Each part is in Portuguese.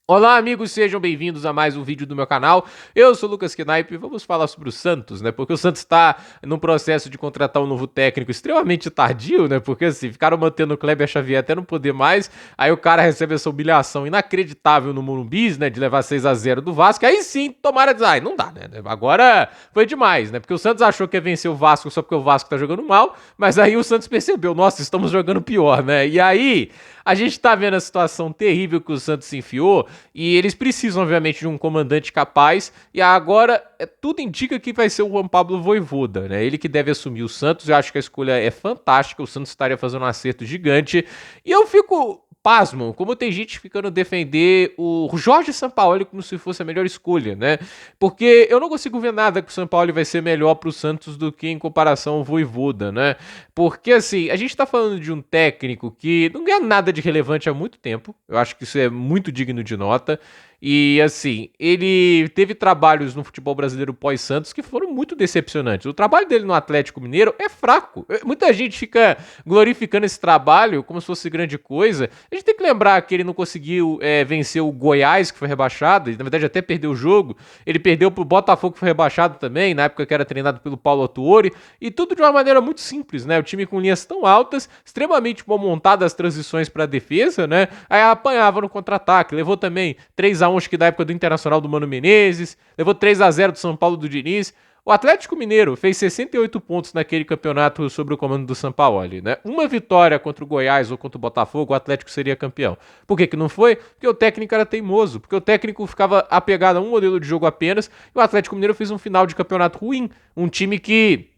Olá, amigos, sejam bem-vindos a mais um vídeo do meu canal. Eu sou o Lucas Knaip e vamos falar sobre o Santos, né? Porque o Santos está num processo de contratar um novo técnico extremamente tardio, né? Porque assim, ficaram mantendo o Kleber Xavier até não poder mais. Aí o cara recebe essa humilhação inacreditável no Morumbi, né? De levar 6-0 do Vasco. Aí sim, tomara dizer, ai, não dá, né? Agora foi demais, né? Porque o Santos achou que ia vencer o Vasco só porque o Vasco tá jogando mal, mas aí o Santos percebeu, nossa, estamos jogando pior, né? E aí a gente tá vendo a situação terrível que o Santos se enfiou e eles precisam, obviamente, de um comandante capaz. E agora tudo indica que vai ser o Juan Pablo Vojvoda, né? Ele que deve assumir o Santos. Eu acho que a escolha é fantástica. O Santos estaria fazendo um acerto gigante. E eu fico pasmo, como tem gente ficando defender o Jorge Sampaoli como se fosse a melhor escolha, né? Porque eu não consigo ver nada que o Sampaoli vai ser melhor pro Santos do que em comparação ao Vojvoda, né? Porque assim, a gente tá falando de um técnico que não ganha nada de relevante há muito tempo. Eu acho que isso é muito digno de nota. E assim, ele teve trabalhos no futebol brasileiro pós-Santos que foram muito decepcionantes. O trabalho dele no Atlético Mineiro é fraco. Muita gente fica glorificando esse trabalho como se fosse grande coisa. A gente tem que lembrar que ele não conseguiu vencer o Goiás, que foi rebaixado, e na verdade até perdeu o jogo. Ele perdeu pro Botafogo, que foi rebaixado também, na época que era treinado pelo Paulo Autuori. E tudo de uma maneira muito simples, né? O time com linhas tão altas, extremamente mal montadas as transições para a defesa, né? Aí apanhava no contra-ataque. Levou também 3-1, acho que da época do Internacional do Mano Menezes. Levou 3-0 do São Paulo do Diniz. O Atlético Mineiro fez 68 pontos naquele campeonato sob o comando do Sampaoli, né? Uma vitória contra o Goiás ou contra o Botafogo, o Atlético seria campeão. Por que que não foi? Porque o técnico era teimoso, porque o técnico ficava apegado a um modelo de jogo apenas, e o Atlético Mineiro fez um final de campeonato ruim. Um time que,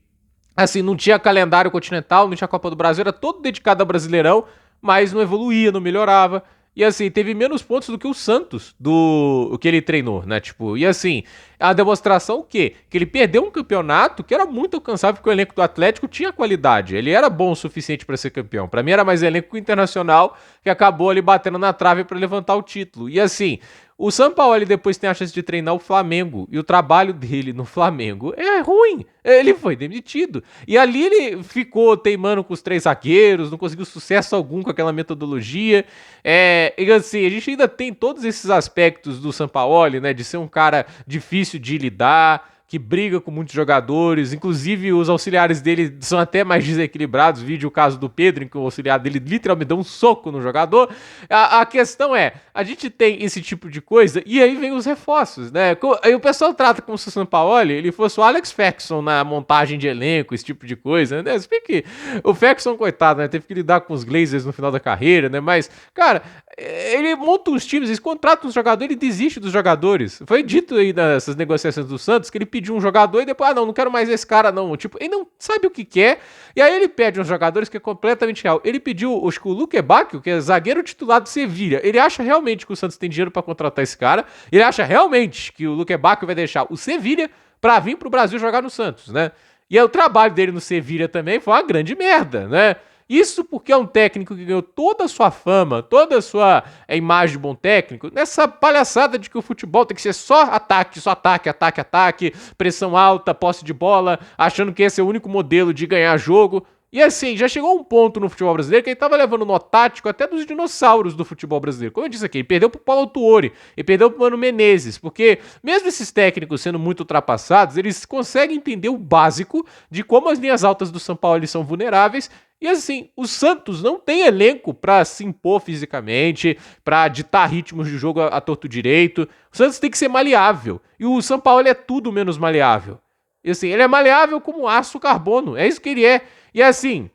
assim, não tinha calendário continental, não tinha Copa do Brasil, era todo dedicado ao Brasileirão, mas não evoluía, não melhorava. E assim, teve menos pontos do que o Santos, do que ele treinou, né? Tipo, e assim, a demonstração o quê? Que ele perdeu um campeonato que era muito alcançável, porque o elenco do Atlético tinha qualidade. Ele era bom o suficiente para ser campeão. Para mim era mais elenco internacional que acabou ali batendo na trave para levantar o título. E assim, o Sampaoli depois tem a chance de treinar o Flamengo. E o trabalho dele no Flamengo é ruim. Ele foi demitido. E ali ele ficou teimando com os 3 zagueiros, não conseguiu sucesso algum com aquela metodologia. E assim, a gente ainda tem todos esses aspectos do Sampaoli, né? De ser um cara difícil de lidar, que briga com muitos jogadores, inclusive os auxiliares dele são até mais desequilibrados. Vídeo o caso do Pedro, em que o auxiliar dele literalmente deu um soco no jogador. A questão é, a gente tem esse tipo de coisa e aí vem os reforços, né? Aí o pessoal trata como se o Sampaoli ele fosse o Alex Ferguson na montagem de elenco, esse tipo de coisa, né? Se bem que o Ferguson, coitado, né? Teve que lidar com os Glazers no final da carreira, né? Mas, cara, ele monta os times, ele contrata uns jogadores, ele desiste dos jogadores. Foi dito aí nessas negociações do Santos que ele pediu um jogador e depois, não quero mais esse cara, não. Tipo, ele não sabe o que quer. E aí ele pede uns jogadores que é completamente real. Ele pediu acho que o Luque Bacchio, que é zagueiro titular do Sevilha. Ele acha realmente que o Santos tem dinheiro para contratar esse cara. Ele acha realmente que o Luque Bacchio vai deixar o Sevilha para vir pro Brasil jogar no Santos, né? E aí o trabalho dele no Sevilha também foi uma grande merda, né? Isso porque é um técnico que ganhou toda a sua fama, toda a sua imagem de bom técnico, nessa palhaçada de que o futebol tem que ser só ataque, ataque, ataque, pressão alta, posse de bola, achando que esse é o único modelo de ganhar jogo. E assim, já chegou um ponto no futebol brasileiro que ele tava levando nó tático até dos dinossauros do futebol brasileiro. Como eu disse aqui, ele perdeu pro Paulo Autuori, ele perdeu pro Mano Menezes, porque mesmo esses técnicos sendo muito ultrapassados, eles conseguem entender o básico de como as linhas altas do São Paulo são vulneráveis. E assim, o Santos não tem elenco para se impor fisicamente, para ditar ritmos de jogo a torto direito. O Santos tem que ser maleável. E o São Paulo é tudo menos maleável. E assim, ele é maleável como aço carbono. É isso que ele é. E assim,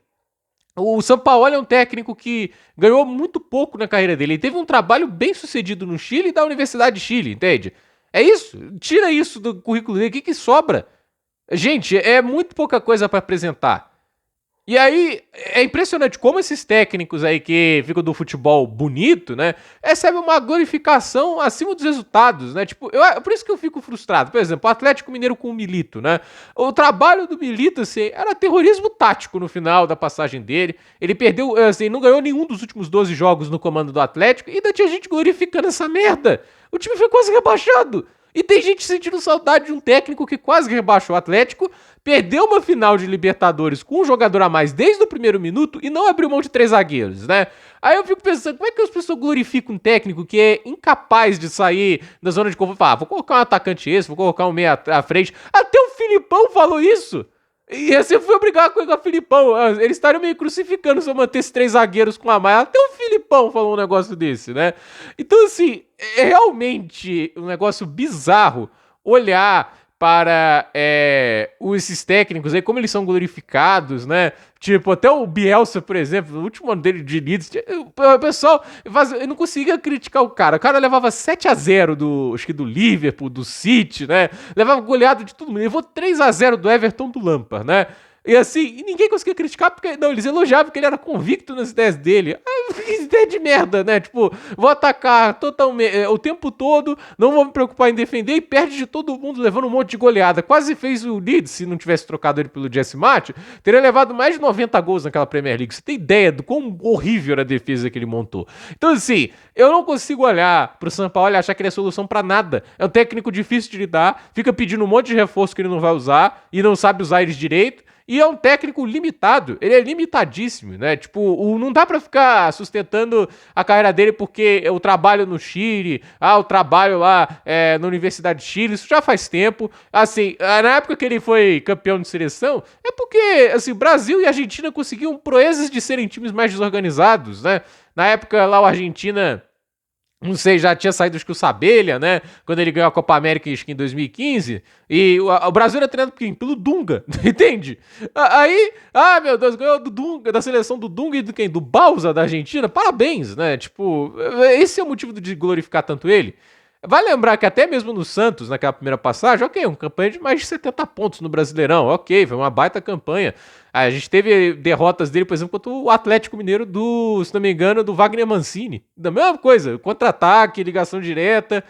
o Sampaoli é um técnico que ganhou muito pouco na carreira dele. Ele teve um trabalho bem sucedido no Chile e da Universidade de Chile, entende? É isso. Tira isso do currículo dele. O que sobra? Gente, é muito pouca coisa para apresentar. E aí, é impressionante como esses técnicos aí que ficam do futebol bonito, né, recebem uma glorificação acima dos resultados, né, tipo, por isso que eu fico frustrado. Por exemplo, o Atlético Mineiro com o Milito, né, o trabalho do Milito, assim, era terrorismo tático no final da passagem dele. Ele perdeu, assim, não ganhou nenhum dos últimos 12 jogos no comando do Atlético e ainda tinha gente glorificando essa merda. O time foi quase rebaixado. E tem gente sentindo saudade de um técnico que quase rebaixou o Atlético perdeu uma final de Libertadores com um jogador a mais desde o primeiro minuto e não abriu mão de 3 zagueiros, né? Aí eu fico pensando, como é que as pessoas glorificam um técnico que é incapaz de sair da zona de conforto? Vou colocar um atacante esse, vou colocar um meia à frente. Até o Filipão falou isso. E você foi obrigado com o Filipão. Eles estavam meio crucificando se eu manter esses 3 zagueiros com a mais. Até o Filipão falou um negócio desse, né? Então, assim, é realmente um negócio bizarro olhar para esses técnicos aí, como eles são glorificados, né? Tipo, até o Bielsa, por exemplo, no último ano dele de Leeds, o pessoal, eu não conseguia criticar o cara. O cara levava 7-0 acho que do Liverpool, do City, né? Levava goleada de todo mundo. Levou 3-0 do Everton, do Lampard, né? E assim, ninguém conseguia criticar, porque, não, eles elogiavam que ele era convicto nas ideias dele. Que ideia de merda, né? Tipo, vou atacar totalmente, o tempo todo, não vou me preocupar em defender e perde de todo mundo levando um monte de goleada. Quase fez o Leeds, se não tivesse trocado ele pelo Jesse Martin, teria levado mais de 90 gols naquela Premier League. Você tem ideia do quão horrível era a defesa que ele montou. Então, assim, eu não consigo olhar pro São Paulo e achar que ele é solução pra nada. É um técnico difícil de lidar, fica pedindo um monte de reforço que ele não vai usar e não sabe usar eles direito. E é um técnico limitado, ele é limitadíssimo, né? Tipo, não dá pra ficar sustentando a carreira dele porque o trabalho no Chile, o trabalho lá na Universidade de Chile, isso já faz tempo. Assim, na época que ele foi campeão de seleção, é porque, assim, Brasil e Argentina conseguiam proezas de serem times mais desorganizados, né? Na época lá, o Argentina, não sei, já tinha saído acho que o Sabelha, né? Quando ele ganhou a Copa América acho que em 2015. E o Brasil era treinado por quem? Pelo Dunga, entende? Aí, meu Deus, ganhou do Dunga, da seleção do Dunga e do quem? Do Bausa da Argentina. Parabéns, né? Tipo, esse é o motivo de glorificar tanto ele. Vai lembrar que até mesmo no Santos, naquela primeira passagem, ok, uma campanha de mais de 70 pontos no Brasileirão, ok, foi uma baita campanha. A gente teve derrotas dele, por exemplo, contra o Atlético Mineiro se não me engano, do Wagner Mancini. Da mesma coisa, contra-ataque, ligação direta.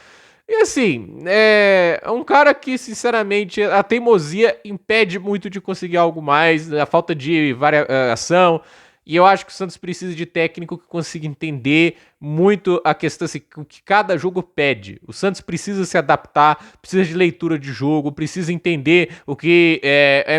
E assim, é um cara que, sinceramente, a teimosia impede muito de conseguir algo mais, a falta de variação. E eu acho que o Santos precisa de técnico que consiga entender muito a questão, assim, o que cada jogo pede. O Santos precisa se adaptar, precisa de leitura de jogo, precisa entender o que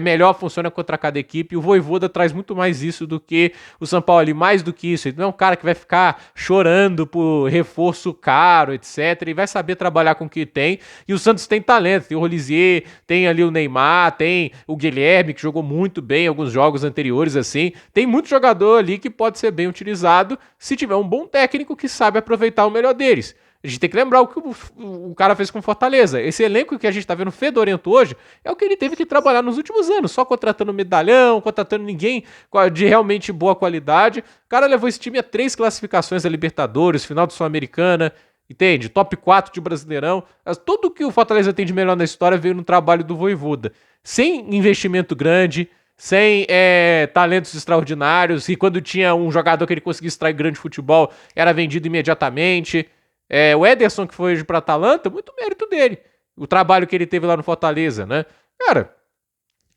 melhor funciona contra cada equipe. E o Vojvoda traz muito mais isso do que o São Paulo, mais do que isso. Ele não é um cara que vai ficar chorando por reforço caro, etc. Ele vai saber trabalhar com o que tem. E o Santos tem talento, tem o Rolizier, tem ali o Neymar, tem o Guilherme, que jogou muito bem em alguns jogos anteriores, assim. Tem muito jogador ali que pode ser bem utilizado se tiver um bom técnico que sabe aproveitar o melhor deles. A gente tem que lembrar o que o cara fez com Fortaleza. Esse elenco que a gente tá vendo fedorento hoje é o que ele teve que trabalhar nos últimos anos, só contratando medalhão, contratando ninguém de realmente boa qualidade. O cara levou esse time a 3 classificações da Libertadores, final do Sul-Americana, entende? Top 4 de Brasileirão. Tudo que o Fortaleza tem de melhor na história veio no trabalho do Vojvoda. Sem investimento grande, sem talentos extraordinários, e quando tinha um jogador que ele conseguia extrair grande futebol, era vendido imediatamente. O Ederson, que foi hoje para Atalanta, muito mérito dele. O trabalho que ele teve lá no Fortaleza, né? Cara,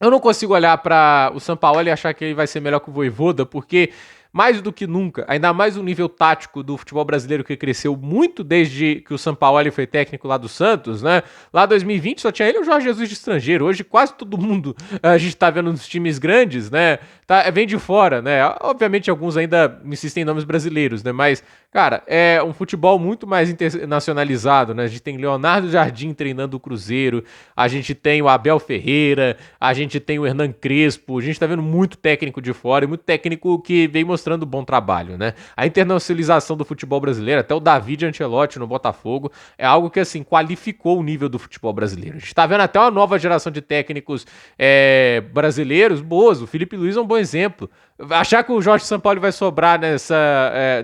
eu não consigo olhar para o Sampaoli e achar que ele vai ser melhor que o Vojvoda, porque mais do que nunca, ainda mais o nível tático do futebol brasileiro que cresceu muito desde que o Sampaoli foi técnico lá do Santos, né? Lá em 2020 só tinha ele e o Jorge Jesus de estrangeiro. Hoje quase todo mundo a gente tá vendo nos times grandes, né? Vem de fora, né? Obviamente alguns ainda insistem em nomes brasileiros, né? Mas, cara, é um futebol muito mais internacionalizado, né? A gente tem Leonardo Jardim treinando o Cruzeiro, a gente tem o Abel Ferreira, a gente tem o Hernan Crespo, a gente tá vendo muito técnico de fora e muito técnico que vem mostrando bom trabalho, né? A internacionalização do futebol brasileiro, até o David Ancelotti no Botafogo, é algo que, assim, qualificou o nível do futebol brasileiro. A gente tá vendo até uma nova geração de técnicos brasileiros boas. O Felipe Luiz é um bom exemplo. Achar que o Jorge Sampaoli vai sobrar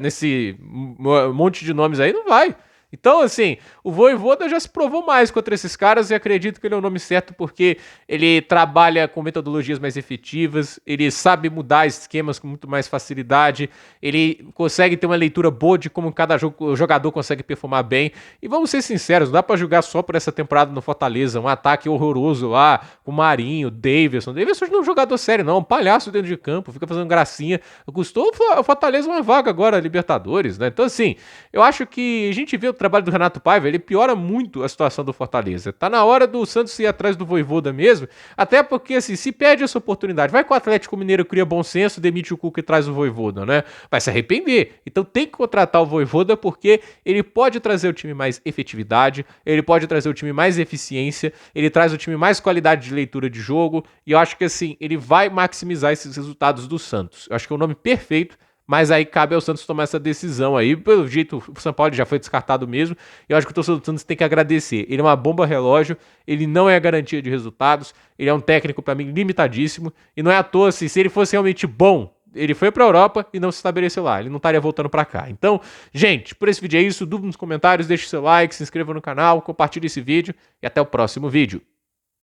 nesse monte de nomes aí, não vai. Então, assim, o Vojvoda já se provou mais contra esses caras e acredito que ele é o nome certo porque ele trabalha com metodologias mais efetivas, ele sabe mudar esquemas com muito mais facilidade, ele consegue ter uma leitura boa de como cada jogador consegue performar bem. E vamos ser sinceros, não dá pra julgar só por essa temporada no Fortaleza, um ataque horroroso lá com o Marinho, Davidson. Davidson não é um jogador sério, não, é um palhaço dentro de campo, fica fazendo gracinha. Custou o Fortaleza uma vaga agora, Libertadores, né? Então, assim, eu acho que a gente vê o trabalho do Renato Paiva, ele piora muito a situação do Fortaleza. Tá na hora do Santos ir atrás do Vojvoda mesmo, até porque, assim, se perde essa oportunidade, vai que o Atlético Mineiro cria bom senso, demite o Cuca e traz o Vojvoda, né? Vai se arrepender. Então tem que contratar o Vojvoda porque ele pode trazer o time mais efetividade, ele pode trazer o time mais eficiência, ele traz o time mais qualidade de leitura de jogo, e eu acho que, assim, ele vai maximizar esses resultados do Santos. Eu acho que é o nome perfeito. Mas aí cabe ao Santos tomar essa decisão aí. Pelo jeito, o São Paulo já foi descartado mesmo. E eu acho que o torcedor do Santos tem que agradecer. Ele é uma bomba relógio, ele não é a garantia de resultados, ele é um técnico, para mim, limitadíssimo. E não é à toa, assim, se ele fosse realmente bom, ele foi pra Europa e não se estabeleceu lá. Ele não estaria voltando pra cá. Então, gente, por esse vídeo é isso. Dúvida nos comentários, deixe seu like, se inscreva no canal, compartilhe esse vídeo e até o próximo vídeo.